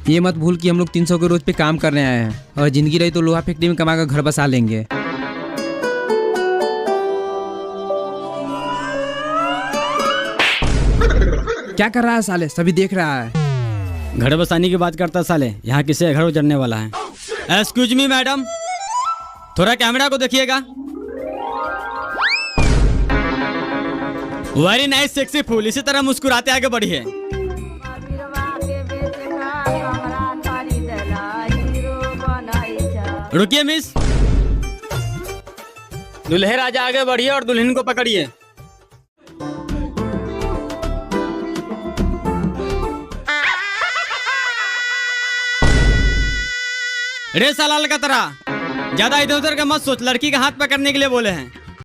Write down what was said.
ये मत भूल कि हम लोग 300 के रोज पे काम करने आए हैं और जिंदगी रही तो लोहा फैक्ट्री में कमा कर घर बसा लेंगे। क्या कर रहा है साले, सभी देख रहा है। घर बसाने की बात करता साले, यहाँ किसे घर उजड़ने वाला है। एक्सक्यूज मी मैडम, थोड़ा कैमरा को देखिएगा। वेरी नाइस सेक्सी फूल, इसी तरह मुस्कुराते आगे बढ़िए। रुकिए मिस, दुल्हे राजा आगे बढ़िए और दुल्हन को पकड़िए। रे साला का तरह ज्यादा इधर उधर का मत सोच, लड़की का हाथ पकड़ने के लिए बोले हैं।